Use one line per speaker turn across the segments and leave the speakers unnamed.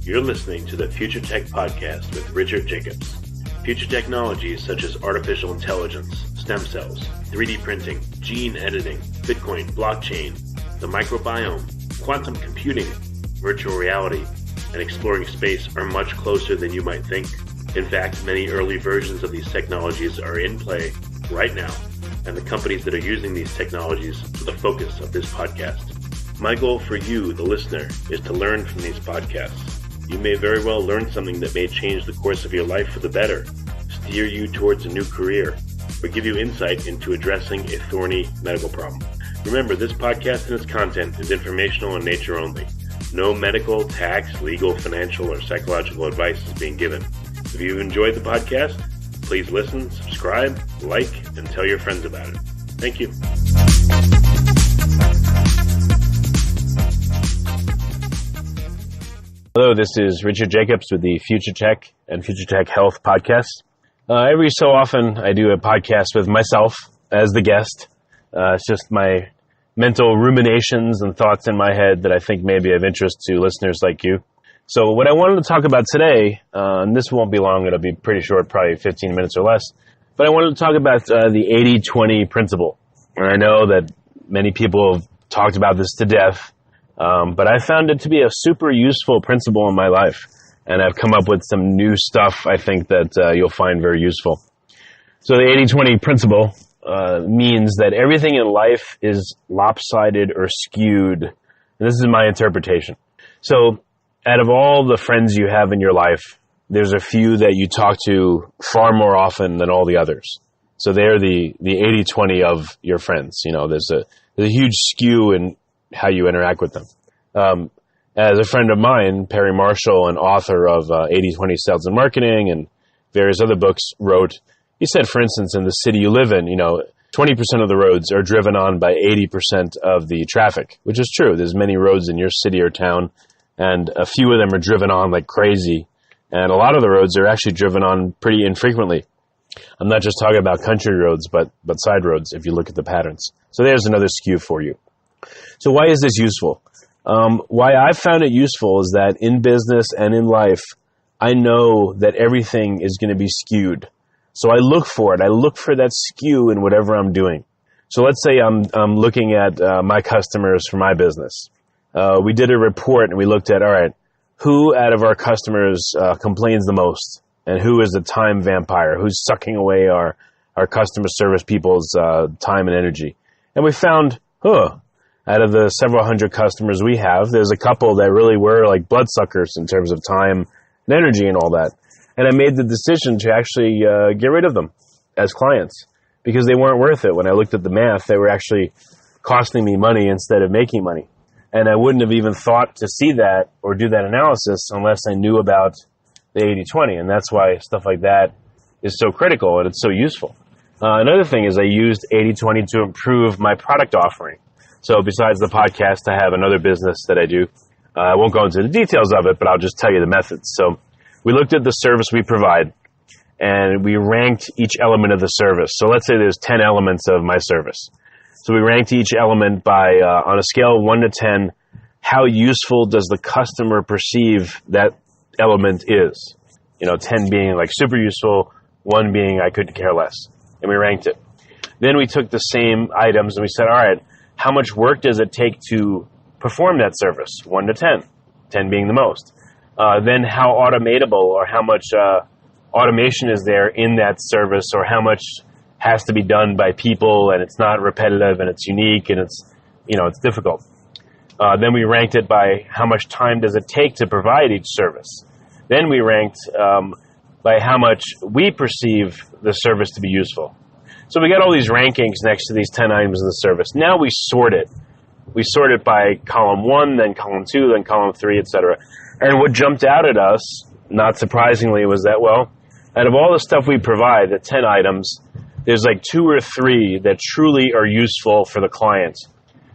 You're listening to the Future Tech Podcast with Richard Jacobs. Future technologies such as artificial intelligence, stem cells, 3D printing, gene editing, Bitcoin, blockchain, the microbiome, quantum computing, virtual reality, and exploring space are much closer than you might think. In fact, many early versions of these technologies are in play right now, and the companies that are using these technologies are the focus of this podcast. My goal for you, the listener, is to learn from these podcasts. You may very well learn something that may change the course of your life for the better, steer you towards a new career, or give you insight into addressing a thorny medical problem. Remember, this podcast and its content is informational in nature only. No medical, tax, legal, financial, or psychological advice is being given. If you enjoyed the podcast, please listen, subscribe, like, and tell your friends about it. Thank you. Hello, this is Richard Jacobs with the Future Tech and Future Tech Health podcast. Every so often, I do a podcast with myself as the guest. It's just my mental ruminations and thoughts in my head that I think may be of interest to listeners like you. So what I wanted to talk about today, and this won't be long, it'll be pretty short, probably 15 minutes or less, but I wanted to talk about the 80-20 principle. And I know that many people have talked about this to death, but I found it to be a super useful principle in my life, and I've come up with some new stuff I think that you'll find very useful. So the 80-20 principle means that everything in life is lopsided or skewed. And this is my interpretation. So out of all the friends you have in your life, there's a few that you talk to far more often than all the others. So they're the 80-20 of your friends. You know, there's a huge skew in how you interact with them. As a friend of mine, Perry Marshall, an author of 80-20 Sales and Marketing and various other books, wrote, he said, for instance, in the city you live in, 20% of the roads are driven on by 80% of the traffic, which is true. There's many roads in your city or town, and a few of them are driven on like crazy. And a lot of the roads are actually driven on pretty infrequently. I'm not just talking about country roads, but side roads, if you look at the patterns. So there's another skew for you. So why is this useful? Why I found it useful is that in business and in life, I know that everything is going to be skewed. So I look for it. I look for that skew in whatever I'm doing. So let's say I'm looking at my customers for my business. We did a report and we looked at, all right, who out of our customers complains the most? And who is the time vampire? Who's sucking away our customer service people's time and energy? And we found, out of the several hundred customers we have, there's a couple that really were like bloodsuckers in terms of time and energy and all that. And I made the decision to actually get rid of them as clients because they weren't worth it. When I looked at the math, they were actually costing me money instead of making money. And I wouldn't have even thought to see that or do that analysis unless I knew about the 80-20. And that's why stuff like that is so critical and it's so useful. Another thing is I used 80-20 to improve my product offering. So besides the podcast, I have another business that I do. I won't go into the details of it, but I'll just tell you the methods. So we looked at the service we provide, and we ranked each element of the service. So let's say there's 10 elements of my service. So we ranked each element by, on a scale of 1 to 10, how useful does the customer perceive that element is? 10 being like super useful, 1 being I couldn't care less. And we ranked it. Then we took the same items and we said, all right, how much work does it take to perform that service? 1 to 10, 10 being the most. Then how automatable or how much automation is there in that service, or how much has to be done by people and it's not repetitive and it's unique and it's difficult. Then we ranked it by how much time does it take to provide each service. Then we ranked by how much we perceive the service to be useful. So we got all these rankings next to these 10 items in the service. Now we sort it. We sort it by column 1, then column 2, then column 3, etc. And what jumped out at us, not surprisingly, was that, out of all the stuff we provide, the 10 items, there's like 2 or 3 that truly are useful for the client.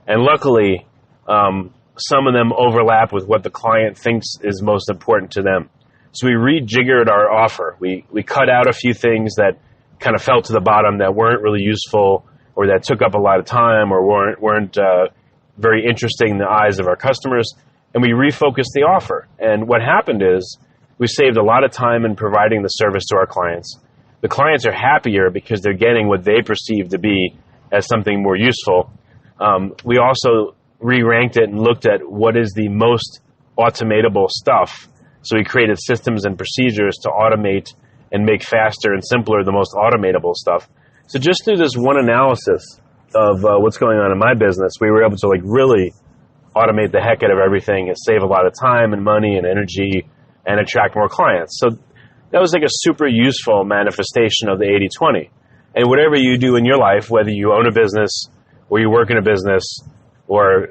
And luckily, some of them overlap with what the client thinks is most important to them. So we rejiggered our offer. We cut out a few things that kind of fell to the bottom that weren't really useful or that took up a lot of time or weren't very interesting in the eyes of our customers. and we refocused the offer. And what happened is we saved a lot of time in providing the service to our clients. The clients are happier because they're getting what they perceive to be as something more useful. We also re-ranked it and looked at what is the most automatable stuff. So we created systems and procedures to automate and make faster and simpler the most automatable stuff. So just through this one analysis of what's going on in my business, we were able to really automate the heck out of everything and save a lot of time and money and energy and attract more clients. So that was like a super useful manifestation of the 80-20. And whatever you do in your life, whether you own a business or you work in a business or,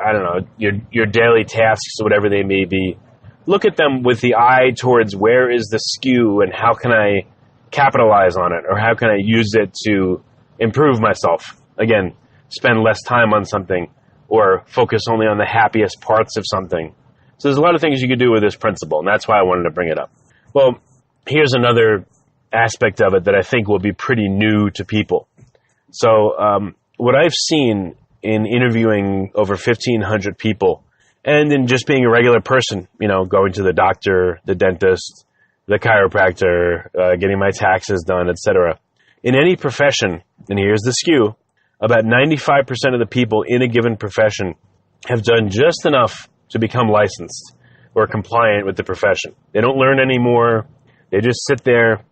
I don't know, your daily tasks, whatever they may be, look at them with the eye towards where is the skew and how can I capitalize on it, or how can I use it to improve myself. Again, spend less time on something or focus only on the happiest parts of something. So there's a lot of things you could do with this principle, and that's why I wanted to bring it up. Well, here's another aspect of it that I think will be pretty new to people. So what I've seen in interviewing over 1,500 people, and in just being a regular person, going to the doctor, the dentist, the chiropractor, getting my taxes done, etc. In any profession, and here's the skew, about 95% of the people in a given profession have done just enough to become licensed or compliant with the profession. They don't learn anymore. They just sit there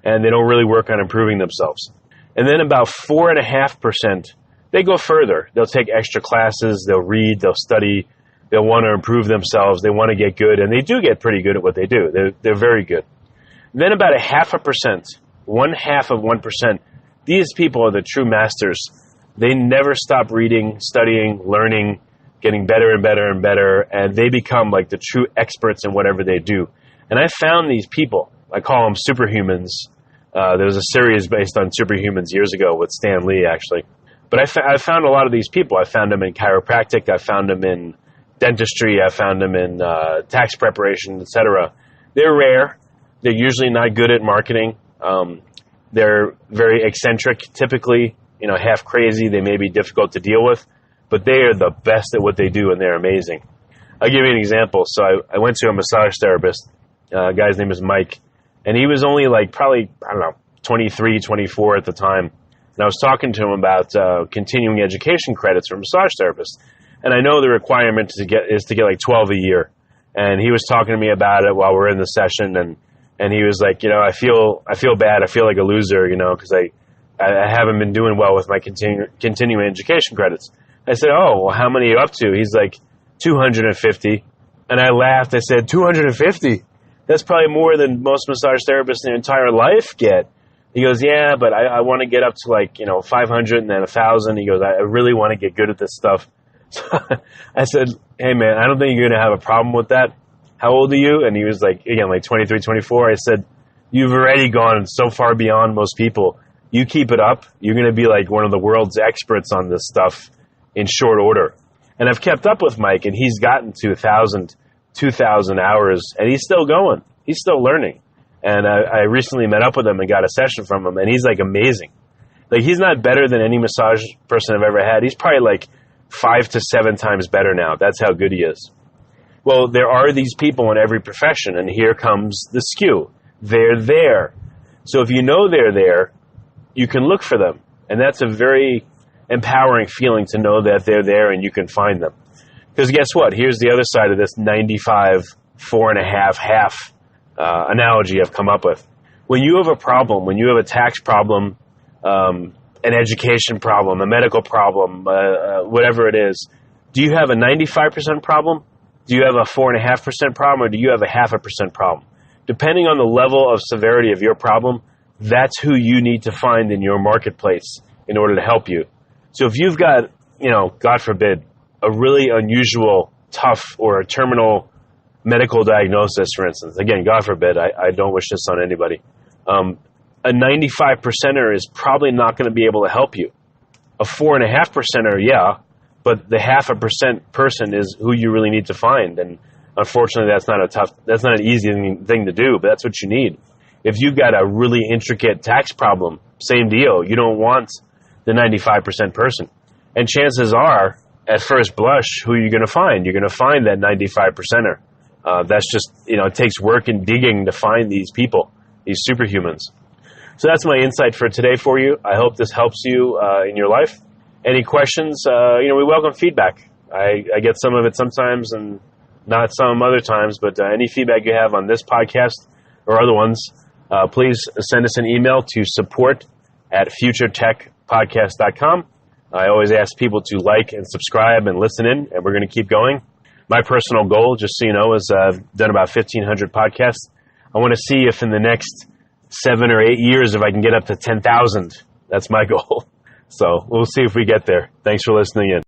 and they don't really work on improving themselves. And then about 4.5%, they go further. They'll take extra classes, they'll read, they'll study, they'll want to improve themselves, they want to get good, and they do get pretty good at what they do. They're very good. And then about 0.5%, 0.5%, these people are the true masters. They never stop reading, studying, learning, getting better and better and better, and they become like the true experts in whatever they do. And I found these people, I call them superhumans. There was a series based on superhumans years ago with Stan Lee, actually. But I found a lot of these people. I found them in chiropractic, I found them in dentistry, I found them in tax preparation, etc. They're rare. They're usually not good at marketing. They're very eccentric, typically, half crazy. They may be difficult to deal with, but they are the best at what they do, and they're amazing. I'll give you an example. So I went to a massage therapist. Guy's name is Mike, and he was only probably 23, 24 at the time. And I was talking to him about continuing education credits for massage therapists. And I know the requirement is to get 12 a year. And he was talking to me about it while we're in the session, and he was like, I feel bad. I feel like a loser, because I haven't been doing well with my continuing education credits. I said, oh, well, how many are you up to? He's like, 250. And I laughed. I said, 250? That's probably more than most massage therapists in their entire life get. He goes, yeah, but I want to get up to 500 and then 1,000. He goes, I really want to get good at this stuff. So I said, hey, man, I don't think you're going to have a problem with that. How old are you? And he was like 23, 24. I said, you've already gone so far beyond most people. You keep it up, you're going to be like one of the world's experts on this stuff in short order. And I've kept up with Mike, and he's gotten to 1,000, 2,000 hours, and he's still going. He's still learning. And I recently met up with him and got a session from him, and he's amazing. He's not better than any massage person I've ever had. He's probably 5 to 7 times better now. That's how good he is. Well, there are these people in every profession, and here comes the skew. They're there. So if you know they're there, you can look for them. And that's a very empowering feeling to know that they're there and you can find them. Because guess what? Here's the other side of this 95, 4.5, half analogy I've come up with. When you have a problem, when you have a tax problem, an education problem, a medical problem, whatever it is, do you have a 95% problem? Do you have a 4.5% problem, or do you have a 0.5% problem? Depending on the level of severity of your problem, that's who you need to find in your marketplace in order to help you. So if you've got, God forbid, a really unusual, tough, or a terminal medical diagnosis, for instance, again, God forbid, I don't wish this on anybody, a 95%er is probably not going to be able to help you. A 4.5%er, yeah, but the 0.5% person is who you really need to find. And unfortunately, that's not an easy thing to do, but that's what you need. If you've got a really intricate tax problem, same deal. You don't want the 95% person. And chances are at first blush, who you're going to find. You're going to find that 95%er. That's just, it takes work and digging to find these people, these superhumans. So that's my insight for today for you. I hope this helps you in your life. Any questions? We welcome feedback. I get some of it sometimes and not some other times, but any feedback you have on this podcast or other ones, please send us an email to support@futuretechpodcast.com. I always ask people to like and subscribe and listen in, and we're going to keep going. My personal goal, just so you know, is I've done about 1,500 podcasts. I want to see if in the next 7 or 8 years, if I can get up to 10,000. That's my goal. So we'll see if we get there. Thanks for listening in.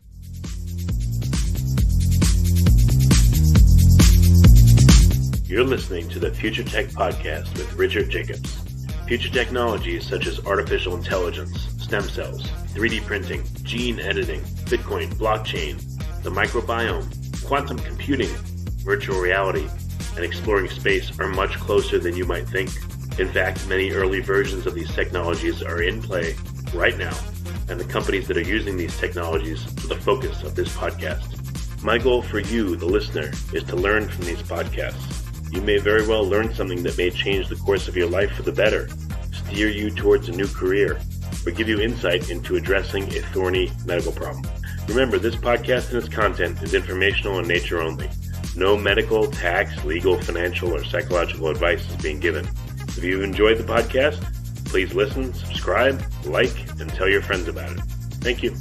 You're listening to the Future Tech Podcast with Richard Jacobs. Future technologies such as artificial intelligence, stem cells, 3D printing, gene editing, Bitcoin, blockchain, the microbiome, quantum computing, virtual reality, and exploring space are much closer than you might think. In fact, many early versions of these technologies are in play right now, and the companies that are using these technologies are the focus of this podcast. My goal for you, the listener, is to learn from these podcasts. You may very well learn something that may change the course of your life for the better, steer you towards a new career, or give you insight into addressing a thorny medical problem. Remember, this podcast and its content is informational in nature only. No medical, tax, legal, financial, or psychological advice is being given. If you've enjoyed the podcast, please listen, subscribe, like, and tell your friends about it. Thank you.